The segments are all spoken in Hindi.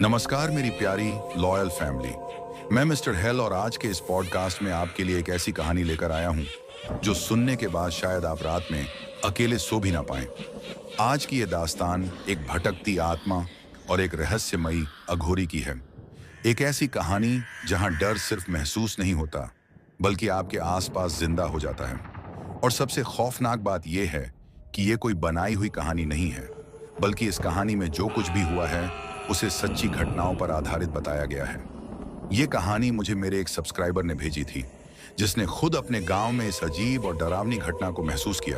नमस्कार मेरी प्यारी लॉयल फैमिली। मैं मिस्टर हेल और आज के इस पॉडकास्ट में आपके लिए एक ऐसी कहानी लेकर आया हूं जो सुनने के बाद शायद आप रात में अकेले सो भी ना पाएं। आज की ये दास्तान एक भटकती आत्मा और एक रहस्यमयी अघोरी की है। एक ऐसी कहानी जहां डर सिर्फ महसूस नहीं होता बल्कि आपके आसपास जिंदा हो जाता है। और सबसे खौफनाक बात यह है कि ये कोई बनाई हुई कहानी नहीं है, बल्कि इस कहानी में जो कुछ भी हुआ है उसे सच्ची घटनाओं पर आधारित बताया गया है। ये कहानी मुझे मेरे एक सब्सक्राइबर ने भेजी थी, जिसने खुद अपने गांव में इस अजीब और डरावनी घटना को महसूस किया।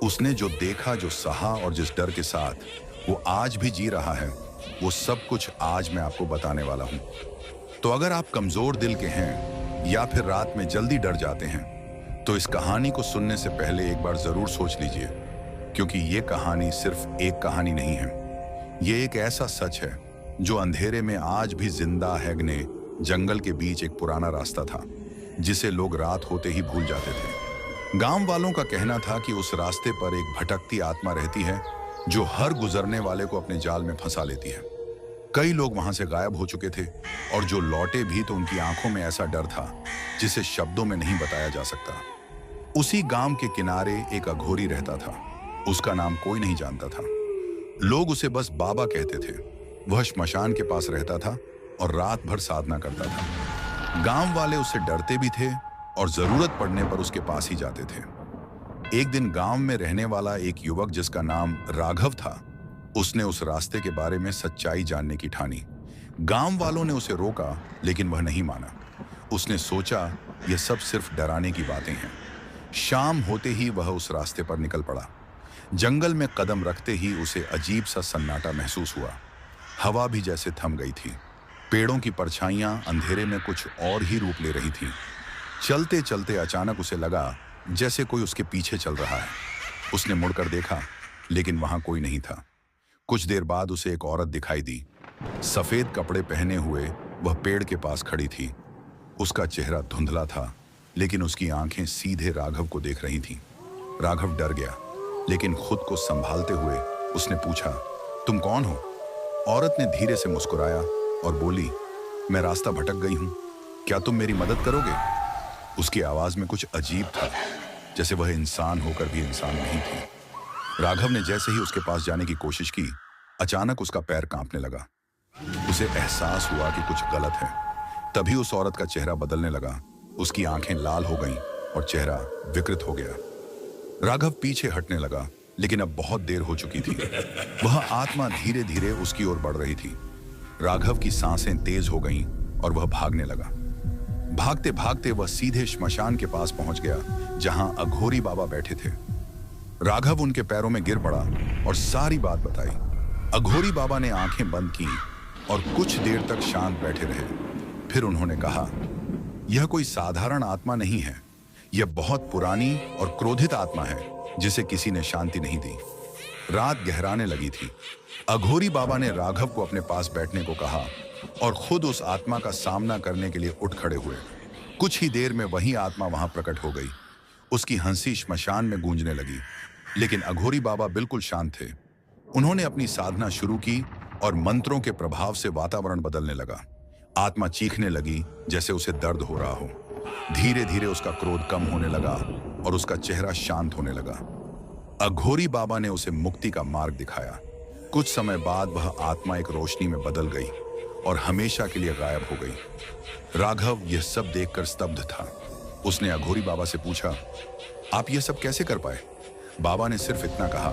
उसने जो देखा, जो सहा और जिस डर के साथ वो आज भी जी रहा है, वो सब कुछ आज मैं आपको बताने वाला हूं। तो अगर आप कमजोर दिल के हैं या फिर रात में जल्दी डर जाते हैं, तो इस कहानी को सुनने से पहले एक बार जरूर सोच लीजिए, क्योंकि ये कहानी सिर्फ एक कहानी नहीं है। ये एक ऐसा सच है जो अंधेरे में आज भी जिंदा हैगने जंगल के बीच एक पुराना रास्ता था, जिसे लोग रात होते ही भूल जाते थे। गांव वालों का कहना था कि उस रास्ते पर एक भटकती आत्मा रहती है जो हर गुजरने वाले को अपने जाल में फंसा लेती है। कई लोग वहां से गायब हो चुके थे और जो लौटे भी तो उनकी आंखों में ऐसा डर था जिसे शब्दों में नहीं बताया जा सकता। उसी गांव के किनारे एक अघोरी रहता था। उसका नाम कोई नहीं जानता था। लोग उसे बस बाबा कहते थे। वह श्मशान के पास रहता था और रात भर साधना करता था। गांव वाले उससे डरते भी थे और जरूरत पड़ने पर उसके पास ही जाते थे। एक दिन गांव में रहने वाला एक युवक जिसका नाम राघव था, उसने उस रास्ते के बारे में सच्चाई जानने की ठानी। गांव वालों ने उसे रोका, लेकिन वह नहीं माना। उसने सोचा यह सब सिर्फ डराने की बातें हैं। शाम होते ही वह उस रास्ते पर निकल पड़ा। जंगल में कदम रखते ही उसे अजीब सा सन्नाटा महसूस हुआ। हवा भी जैसे थम गई थी। पेड़ों की परछाइयां अंधेरे में कुछ और ही रूप ले रही थी। चलते चलते अचानक उसे लगा जैसे कोई उसके पीछे चल रहा है। उसने मुड़कर देखा, लेकिन वहां कोई नहीं था। कुछ देर बाद उसे एक औरत दिखाई दी। सफेद कपड़े पहने हुए वह पेड़ के पास खड़ी थी। उसका चेहरा धुंधला था, लेकिन उसकी आंखें सीधे राघव को देख रही थीं। राघव डर गया, लेकिन खुद को संभालते हुए उसने पूछा, तुम कौन हो? औरत ने धीरे से मुस्कुराया और बोली, मैं रास्ता भटक गई हूं, क्या तुम मेरी मदद करोगे? उसकी आवाज में कुछ अजीब था, जैसे वह इंसान होकर भी इंसान नहीं थी। राघव ने जैसे ही उसके पास जाने की कोशिश की, अचानक उसका पैर कांपने लगा। उसे एहसास हुआ कि कुछ गलत है। तभी उस औरत का चेहरा बदलने लगा। उसकी आंखें लाल हो गईं और चेहरा विकृत हो गया। राघव पीछे हटने लगा, लेकिन अब बहुत देर हो चुकी थी। वह आत्मा धीरे धीरे उसकी ओर बढ़ रही थी। राघव की सांसें तेज हो गईं और वह भागने लगा। भागते भागते वह सीधे श्मशान के पास पहुंच गया, जहां अघोरी बाबा बैठे थे। राघव उनके पैरों में गिर पड़ा और सारी बात बताई। अघोरी बाबा ने आंखें बंद की और कुछ देर तक शांत बैठे रहे। फिर उन्होंने कहा, यह कोई साधारण आत्मा नहीं है। यह बहुत पुरानी और क्रोधित आत्मा है, जिसे किसी ने शांति नहीं दी। रात गहराने लगी थी। अघोरी बाबा ने राघव को अपने पास बैठने को कहा और खुद उस आत्मा का सामना करने के लिए उठ खड़े हुए। कुछ ही देर में वही आत्मा वहां प्रकट हो गई। उसकी हंसी श्मशान में गूंजने लगी, लेकिन अघोरी बाबा बिल्कुल शांत थे। उन्होंने अपनी साधना शुरू की और मंत्रों के प्रभाव से वातावरण बदलने लगा। आत्मा चीखने लगी जैसे उसे दर्द हो रहा हो। धीरे धीरे उसका क्रोध कम होने लगा और उसका चेहरा शांत होने लगा। अघोरी बाबा ने उसे मुक्ति का मार्ग दिखाया। कुछ समय बाद वह आत्मा एक रोशनी में बदल गई और हमेशा के लिए गायब हो गई। राघव यह सब देखकर स्तब्ध था। उसने अघोरी बाबा से पूछा, आप यह सब कैसे कर पाए? बाबा ने सिर्फ इतना कहा,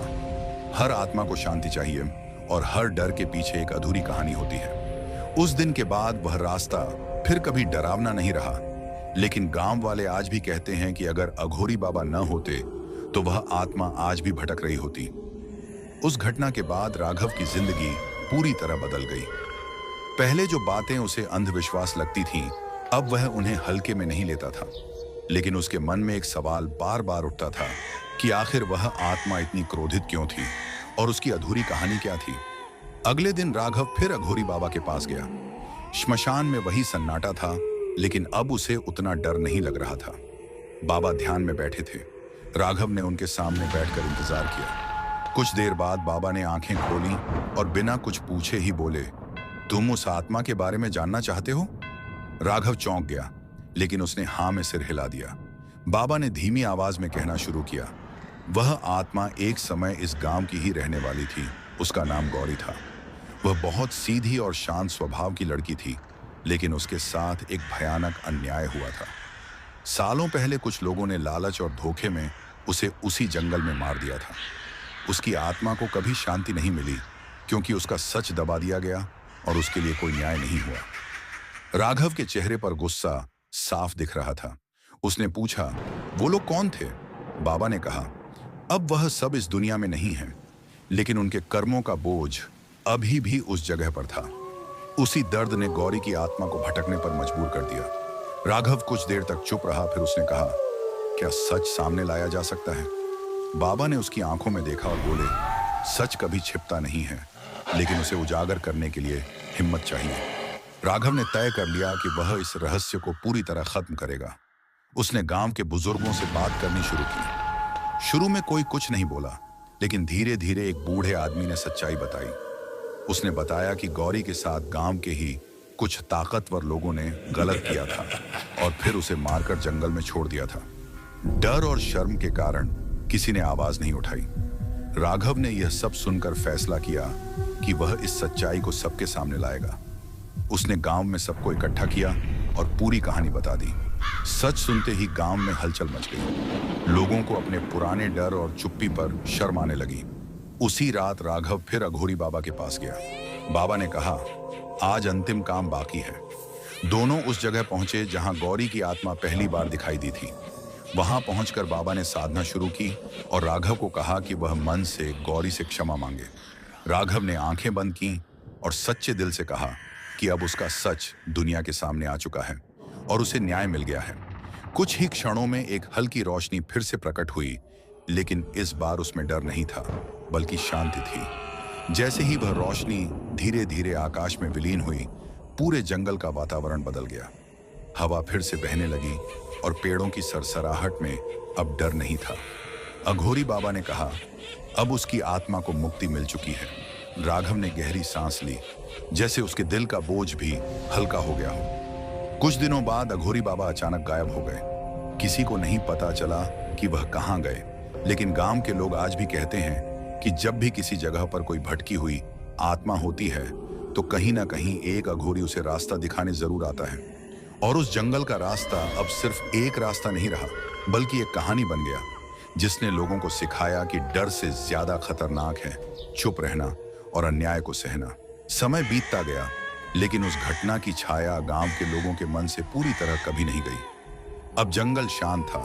हर आत्मा को शांति चाहिए और हर डर के पीछे एक अधूरी कहानी होती है। उस दिन के बाद वह रास्ता फिर कभी डरावना नहीं रहा। लेकिन गांव वाले आज भी कहते हैं कि अगर अघोरी बाबा न होते तो वह आत्मा आज भी भटक रही होती। उस घटना के बाद राघव की जिंदगी पूरी तरह बदल गई। पहले जो बातें उसे अंधविश्वास लगती थीं, अब वह उन्हें हल्के में नहीं लेता था। लेकिन उसके मन में एक सवाल बार बार उठता था कि आखिर वह आत्मा इतनी क्रोधित क्यों थी और उसकी अधूरी कहानी क्या थी। अगले दिन राघव फिर अघोरी बाबा के पास गया। श्मशान में वही सन्नाटा था, लेकिन अब उसे उतना डर नहीं लग रहा था। बाबा ध्यान में बैठे थे। राघव ने उनके सामने बैठकर इंतजार किया। कुछ देर बाद बाबा ने आंखें खोली और बिना कुछ पूछे ही बोले, तुम उस आत्मा के बारे में जानना चाहते हो? राघव चौंक गया, लेकिन उसने हाँ में सिर हिला दिया। बाबा ने धीमी आवाज में कहना शुरू किया, वह आत्मा एक समय इस गांव की ही रहने वाली थी। उसका नाम गौरी था। वह बहुत सीधी और शांत स्वभाव की लड़की थी, लेकिन उसके साथ एक भयानक अन्याय हुआ था। सालों पहले कुछ लोगों ने लालच और धोखे में उसे उसी जंगल में मार दिया था। उसकी आत्मा को कभी शांति नहीं मिली, क्योंकि उसका सच दबा दिया गया और उसके लिए कोई न्याय नहीं हुआ। राघव के चेहरे पर गुस्सा साफ दिख रहा था। उसने पूछा, वो लोग कौन थे? बाबा ने कहा, अब वह सब इस दुनिया में नहीं है, लेकिन उनके कर्मों का बोझ अभी भी उस जगह पर था। उसी दर्द ने गौरी की आत्मा को भटकने पर मजबूर कर दिया। राघव कुछ देर तक चुप रहा, फिर उसने कहा, क्या सच सामने लाया जा सकता है? बाबा ने उसकी आंखों में देखा और बोले, सच कभी छिपता नहीं है, लेकिन उसे उजागर करने के लिए हिम्मत चाहिए। राघव ने तय कर लिया कि वह इस रहस्य को पूरी तरह खत्म करेगा। उसने गांव के बुजुर्गों से बात करनी शुरू की। शुरू में कोई कुछ नहीं बोला, लेकिन धीरे धीरे एक बूढ़े आदमी ने सच्चाई बताई। उसने बताया कि गौरी के साथ गांव के ही कुछ ताकतवर लोगों ने गलत किया था और फिर उसे मारकर जंगल में छोड़ दिया था। डर और शर्म के कारण किसी ने आवाज नहीं उठाई। राघव ने यह सब सुनकर फैसला किया कि वह इस सच्चाई को सबके सामने लाएगा। उसने गांव में सबको इकट्ठा किया और पूरी कहानी बता दी। सच सुनते ही गांव में हलचल मच गई। लोगों को अपने पुराने डर और चुप्पी पर शर्म आने लगी। उसी रात राघव फिर अघोरी बाबा के पास गया। बाबा ने कहा, आज अंतिम काम बाकी है। दोनों उस जगह पहुंचे जहां गौरी की आत्मा पहली बार दिखाई दी थी। वहां पहुंचकर बाबा ने साधना शुरू की और राघव को कहा कि वह मन से गौरी से क्षमा मांगे। राघव ने आंखें बंद की और सच्चे दिल से कहा कि अब उसका सच दुनिया के सामने आ चुका है और उसे न्याय मिल गया है। कुछ ही क्षणों में एक हल्की रोशनी फिर से प्रकट हुई, लेकिन इस बार उसमें डर नहीं था, बल्कि शांति थी। जैसे ही वह रोशनी धीरे धीरे आकाश में विलीन हुई, पूरे जंगल का वातावरण बदल गया। हवा फिर से बहने लगी और पेड़ों की सरसराहट में अब डर नहीं था। अघोरी बाबा ने कहा, अब उसकी आत्मा को मुक्ति मिल चुकी है। राघव ने गहरी सांस ली, जैसे उसके दिल का बोझ भी हल्का हो गया हो। कुछ दिनों बाद अघोरी बाबा अचानक गायब हो गए। किसी को नहीं पता चला कि वह कहाँ गए, लेकिन गांव के लोग आज भी कहते हैं कि जब भी किसी जगह पर कोई भटकी हुई आत्मा होती है, तो कहीं ना कहीं एक अघोरी उसे रास्ता दिखाने जरूर आता है। और उस जंगल का रास्ता अब सिर्फ एक रास्ता नहीं रहा, बल्कि एक कहानी बन गया, जिसने लोगों को सिखाया कि डर से ज्यादा खतरनाक है चुप रहना और अन्याय को सहना। समय बीतता गया, लेकिन उस घटना की छाया गांव के लोगों के मन से पूरी तरह कभी नहीं गई। अब जंगल शांत था,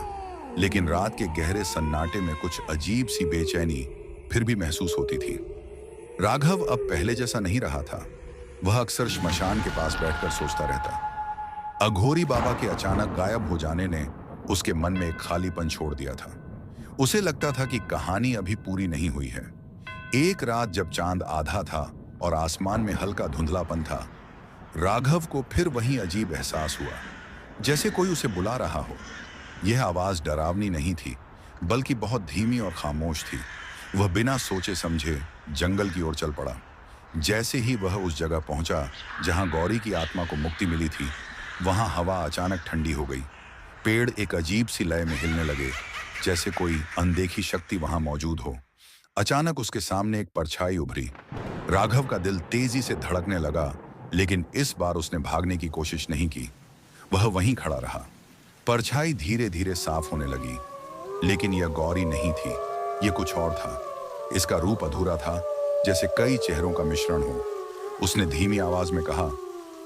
लेकिन रात के गहरे सन्नाटे में कुछ अजीब सी बेचैनी फिर भी महसूस होती थी। राघव अब पहले जैसा नहीं रहा था। वह अक्सर श्मशान के पास बैठकर सोचता रहता। अघोरी बाबा के अचानक गायब हो जाने ने उसके मन में एक खालीपन छोड़ दिया था। उसे लगता था कि कहानी अभी पूरी नहीं हुई है। एक रात जब चांद आधा था और आसमान में हल्का धुंधलापन था, राघव को फिर वही अजीब एहसास हुआ, जैसे कोई उसे बुला रहा हो। यह आवाज डरावनी नहीं थी, बल्कि बहुत धीमी और खामोश थी। वह बिना सोचे समझे जंगल की ओर चल पड़ा। जैसे ही वह उस जगह पहुंचा जहां गौरी की आत्मा को मुक्ति मिली थी, वहां हवा अचानक ठंडी हो गई। पेड़ एक अजीब सी लय में हिलने लगे, जैसे कोई अनदेखी शक्ति वहां मौजूद हो। अचानक उसके सामने एक परछाई उभरी। राघव का दिल तेजी से धड़कने लगा, लेकिन इस बार उसने भागने की कोशिश नहीं की। वह वहीं खड़ा रहा। परछाई धीरे धीरे साफ होने लगी, लेकिन यह गौरी नहीं थी, यह कुछ और था। इसका रूप अधूरा था, जैसे कई चेहरों का मिश्रण हो। उसने धीमी आवाज में कहा,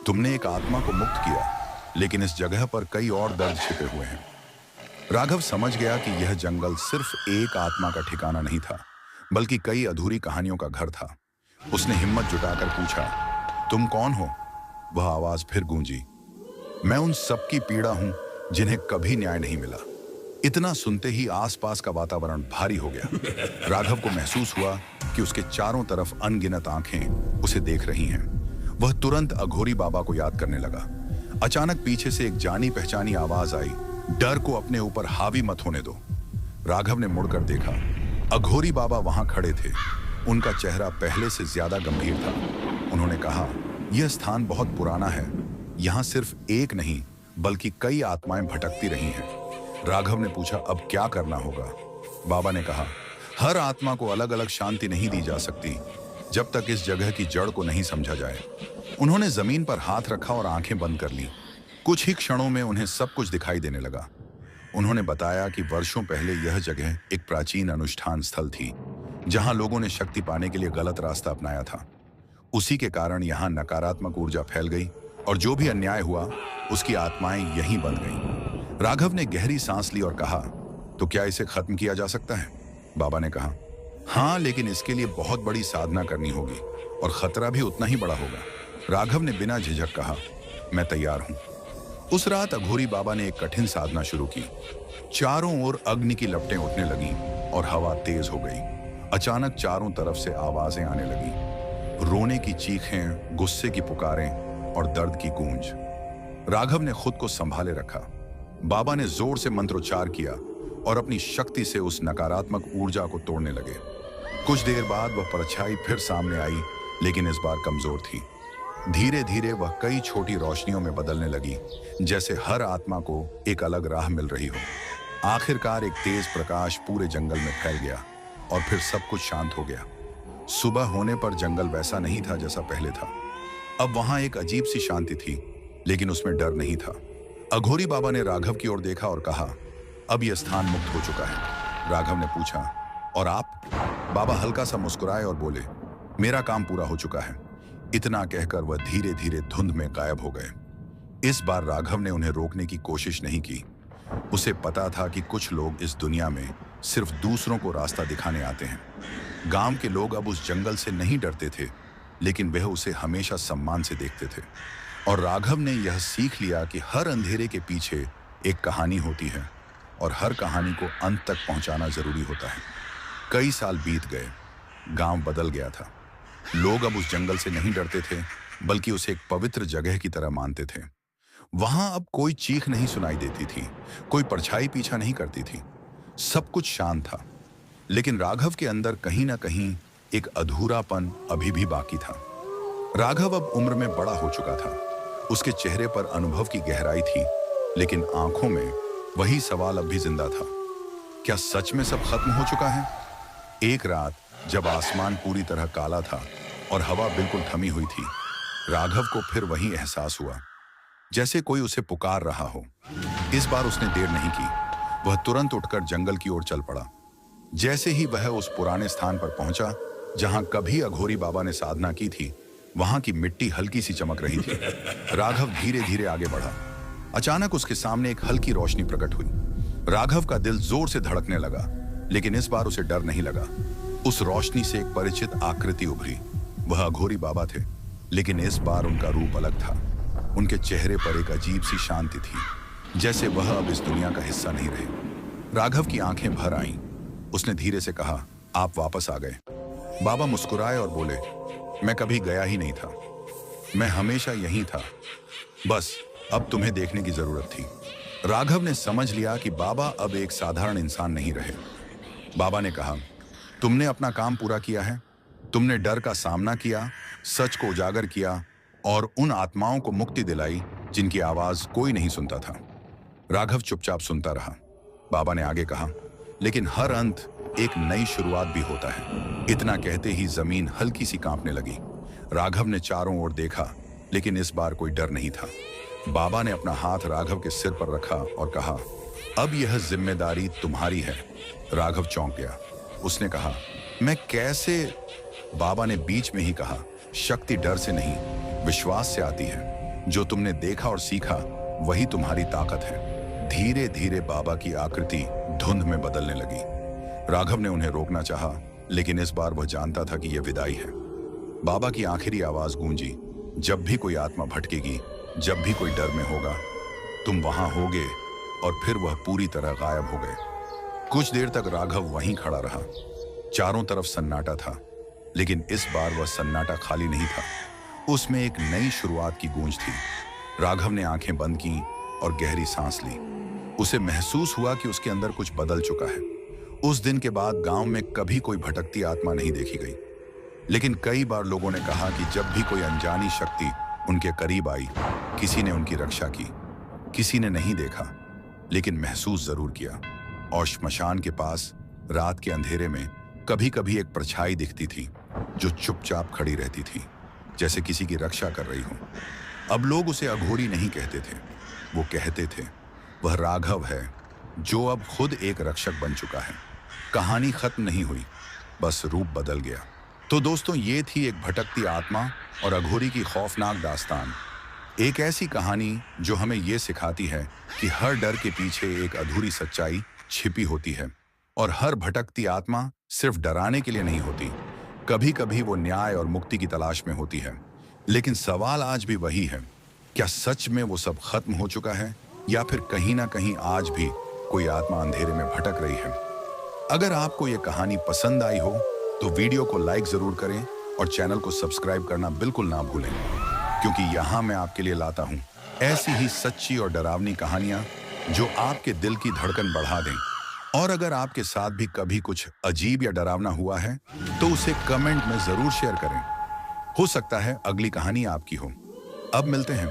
तुमने एक आत्मा को मुक्त किया, लेकिन इस जगह पर कई और दर्द छिपे हुए हैं। राघव समझ गया कि यह जंगल सिर्फ एक आत्मा का ठिकाना नहीं था, बल्कि कई अधूरी कहानियों का घर था। उसने हिम्मत जुटाकर पूछा, तुम कौन हो? वह आवाज फिर गूंजी, मैं उन सबकी पीड़ा हूं जिन्हें कभी न्याय नहीं मिला। इतना सुनते ही आसपास का वातावरण भारी हो गया। राघव को महसूस हुआ कि उसके चारों तरफ अनगिनत आंखें उसे देख रही हैं। वह तुरंत अघोरी बाबा को याद करने लगा। अचानक पीछे से एक जानी पहचानी आवाज आई, डर को अपने ऊपर हावी मत होने दो। राघव ने मुड़कर देखा। अघोरी बाबा वहां खड़े थे। उनका चेहरा पहले से ज्यादा गंभीर था। उन्होंने कहा, यह स्थान बहुत पुराना है। यहाँ सिर्फ एक नहीं बल्कि कई आत्माएं भटकती रही हैं। राघव ने पूछा, अब क्या करना होगा? बाबा ने कहा, हर आत्मा को अलग अलग शांति नहीं दी जा सकती जब तक इस जगह की जड़ को नहीं समझा जाए। उन्होंने जमीन पर हाथ रखा और आंखें बंद कर ली। कुछ ही क्षणों में उन्हें सब कुछ दिखाई देने लगा। उन्होंने बताया कि वर्षों पहले यह जगह एक प्राचीन अनुष्ठान स्थल थी, जहां लोगों ने शक्ति पाने के लिए गलत रास्ता अपनाया था। उसी के कारण यहाँ नकारात्मक ऊर्जा फैल गई और जो भी अन्याय हुआ उसकी आत्माएं यहीं बंध गईं। राघव ने गहरी सांस ली और कहा, तो क्या इसे खत्म किया जा सकता है? बाबा ने कहा, हाँ, लेकिन इसके लिए बहुत बड़ी साधना करनी होगी और खतरा भी उतना ही बड़ा होगा। राघव ने बिना झिझक कहा, मैं तैयार हूं। उस रात अघोरी बाबा ने एक कठिन साधना शुरू की। चारों ओर अग्नि की लपटें उठने लगीं और हवा तेज हो गई। अचानक चारों तरफ से आवाजें आने लगीं, रोने की चीखें, गुस्से की पुकारें और दर्द की गूंज। राघव ने खुद को संभाले रखा। बाबा ने जोर से मंत्रोच्चार किया और अपनी शक्ति से उस नकारात्मक ऊर्जा को तोड़ने लगे। कुछ देर बाद वह परछाई फिर सामने आई, लेकिन इस बार कमजोर थी। धीरे धीरे वह कई छोटी रोशनियों में बदलने लगी, जैसे हर आत्मा को एक अलग राह मिल रही हो। आखिरकार एक तेज प्रकाश पूरे जंगल में फैल गया और फिर सब कुछ शांत हो गया। सुबह होने पर जंगल वैसा नहीं था जैसा पहले था। अब वहां एक अजीब सी शांति थी, लेकिन उसमें डर नहीं था। अघोरी बाबा ने राघव की ओर देखा और कहा, अब यह स्थान मुक्त हो चुका है। राघव ने पूछा, और आप? बाबा हल्का सा मुस्कुराए और बोले, मेरा काम पूरा हो चुका है। इतना कहकर वह धीरे धीरे धुंध में गायब हो गए। इस बार राघव ने उन्हें रोकने की कोशिश नहीं की। उसे पता था कि कुछ लोग इस दुनिया में सिर्फ दूसरों को रास्ता दिखाने आते हैं। गांव के लोग अब उस जंगल से नहीं डरते थे, लेकिन वह उसे हमेशा सम्मान से देखते थे। और राघव ने यह सीख लिया कि हर अंधेरे के पीछे एक कहानी होती है और हर कहानी को अंत तक पहुंचाना जरूरी होता है। कई साल बीत गए, गांव बदल गया था। लोग अब उस जंगल से नहीं डरते थे, बल्कि उसे एक पवित्र जगह की तरह मानते थे। वहां अब कोई चीख नहीं सुनाई देती थी, कोई परछाई पीछा नहीं करती थी। सब कुछ शांत था, लेकिन राघव के अंदर कहीं ना कहीं एक अधूरापन अभी भी बाकी था। राघव अब उम्र में बड़ा हो चुका था। उसके चेहरे पर अनुभव की गहराई थी, लेकिन आंखों में वही सवाल अब भी जिंदा था, क्या सच में सब खत्म हो चुका है? एक रात जब आसमान पूरी तरह काला था और हवा बिल्कुल थमी हुई थी, राघव को फिर वही एहसास हुआ, जैसे कोई उसे पुकार रहा हो। इस बार उसने देर नहीं की। वह तुरंत उठकर जंगल की ओर चल पड़ा। जैसे ही वह उस पुराने स्थान पर पहुंचा जहां कभी अघोरी बाबा ने साधना की थी, वहां की मिट्टी हल्की सी चमक रही थी। राघव धीरे धीरे आगे बढ़ा। अचानक उसके सामने एक हल्की रोशनी प्रकट हुई। राघव का दिल जोर से धड़कने लगा, लेकिन इस बार उसे डर नहीं लगा। उस रोशनी से एक परिचित आकृति उभरी। वह अघोरी बाबा थे, लेकिन इस बार उनका रूप अलग था। उनके चेहरे पर एक अजीब सी शांति थी, जैसे वह अब इस दुनिया का हिस्सा नहीं रहे। राघव की आंखें भर आईं। उसने धीरे से कहा, आप वापस आ गए। बाबा मुस्कुराए और बोले, मैं कभी गया ही नहीं था, मैं हमेशा यहीं था, बस अब तुम्हें देखने की जरूरत थी। राघव ने समझ लिया कि बाबा अब एक साधारण इंसान नहीं रहे। बाबा ने कहा, तुमने अपना काम पूरा किया है। तुमने डर का सामना किया, सच को उजागर किया और उन आत्माओं को मुक्ति दिलाई जिनकी आवाज कोई नहीं सुनता था। राघव चुपचाप सुनता रहा। बाबा ने आगे कहा, लेकिन हर अंत एक नई शुरुआत भी होता है। इतना कहते ही जमीन हल्की सी कांपने लगी। राघव ने चारों ओर देखा, लेकिन इस बार कोई डर नहीं था। बाबा ने अपना हाथ राघव के सिर पर रखा और कहा, अब यह जिम्मेदारी तुम्हारी है। राघव चौंक गया। उसने कहा, मैं कैसे? बाबा ने बीच में ही कहा, शक्ति डर से नहीं, विश्वास से आती है। जो तुमने देखा और सीखा वही तुम्हारी ताकत है। धीरे धीरे बाबा की आकृति धुंध में बदलने लगी। राघव ने उन्हें रोकना चाहा, लेकिन इस बार वह जानता था कि यह विदाई है। बाबा की आखिरी आवाज गूंजी, जब भी कोई आत्मा भटकेगी, जब भी कोई डर में होगा, तुम वहां होगे। और फिर वह पूरी तरह गायब हो गए। कुछ देर तक राघव वहीं खड़ा रहा। चारों तरफ सन्नाटा था, लेकिन इस बार वह सन्नाटा खाली नहीं था, उसमें एक नई शुरुआत की गूंज थी। राघव ने आंखें बंद की और गहरी सांस ली। उसे महसूस हुआ कि उसके अंदर कुछ बदल चुका है। उस दिन के बाद गांव में कभी कोई भटकती आत्मा नहीं देखी गई, लेकिन कई बार लोगों ने कहा कि जब भी कोई अनजानी शक्ति उनके करीब आई, किसी ने उनकी रक्षा की, किसी ने नहीं देखा, लेकिन महसूस जरूर किया। और श्मशान के पास रात के अंधेरे में कभी कभी एक परछाई दिखती थी जो चुपचाप खड़ी रहती थी, जैसे किसी की रक्षा कर रही हो। अब लोग उसे अघोरी नहीं कहते थे, वो कहते थे वह राघव है जो अब खुद एक रक्षक बन चुका है। कहानी खत्म नहीं हुई, बस रूप बदल गया। तो दोस्तों, ये थी एक भटकती आत्मा और अघोरी की खौफनाक दास्तान। एक ऐसी कहानी जो हमें ये सिखाती है कि हर डर के पीछे एक अधूरी सच्चाई छिपी होती है, और हर भटकती आत्मा सिर्फ डराने के लिए नहीं होती, कभी कभी वो न्याय और मुक्ति की तलाश में होती है। लेकिन सवाल आज भी वही है, क्या सच में वो सब खत्म हो चुका है, या फिर कहीं ना कहीं आज भी कोई आत्मा अंधेरे में भटक रही है? अगर आपको ये कहानी पसंद आई हो तो वीडियो को लाइक जरूर करें और चैनल को सब्सक्राइब करना बिल्कुल ना भूलें, क्योंकि यहाँ मैं आपके लिए लाता हूँ ऐसी ही सच्ची और डरावनी कहानियां जो आपके दिल की धड़कन बढ़ा दें। और अगर आपके साथ भी कभी कुछ अजीब या डरावना हुआ है तो उसे कमेंट में जरूर शेयर करें। हो सकता है अगली कहानी आपकी हो। अब मिलते हैं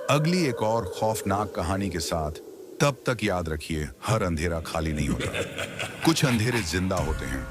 अगली एक और खौफनाक कहानी के साथ। तब तक याद रखिए, हर अंधेरा खाली नहीं होता, कुछ अंधेरे जिंदा होते हैं।